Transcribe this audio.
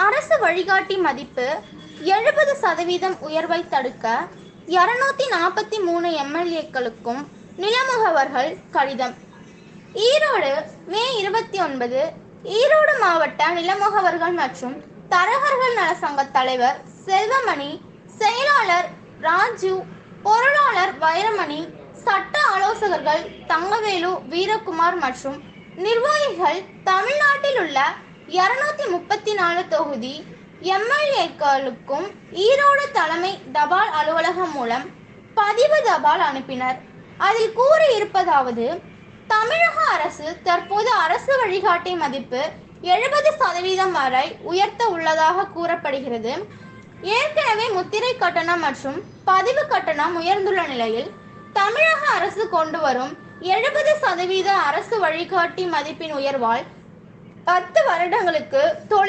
அரசு வழிகாட்டி மதிப்பு 70% உயர்வை தடுக்க 243 எம்எல்ஏக்களுக்கும் நிலமுகவர்கள் கடிதம். ஈரோடு, மே 29. ஈரோடு மாவட்ட நிலமுகவர்கள் மற்றும் தரகர்கள் நல சங்க தலைவர் செல்வமணி, செயலாளர் ராஜு, பொருளாளர் வைரமணி, சட்ட ஆலோசகர்கள் தங்கவேலு, வீரகுமார் மற்றும் நிர்வாகிகள் தமிழ்நாட்டில் உள்ள 234 தொகுதி எம்எல்ஏக்களுக்கும் ஈரோடு தலைமை தபால் அலுவலகம் மூலம் பதிவு தபால் அனுப்பினர். அதில் கூறியிருப்பதாவது: தமிழக அரசு தற்போது அரசு வழிகாட்டி மதிப்பு 70% வரை உயர்த்த உள்ளதாக கூறப்படுகிறது. ஏற்கனவே முத்திரை கட்டணம் மற்றும் பதிவு கட்டணம் உயர்ந்துள்ள நிலையில் தமிழக அரசு கொண்டு வரும் 70% அரசு வழிகாட்டி மதிப்பின் உயர்வால் 10 வருடங்களுக்கு தொழில்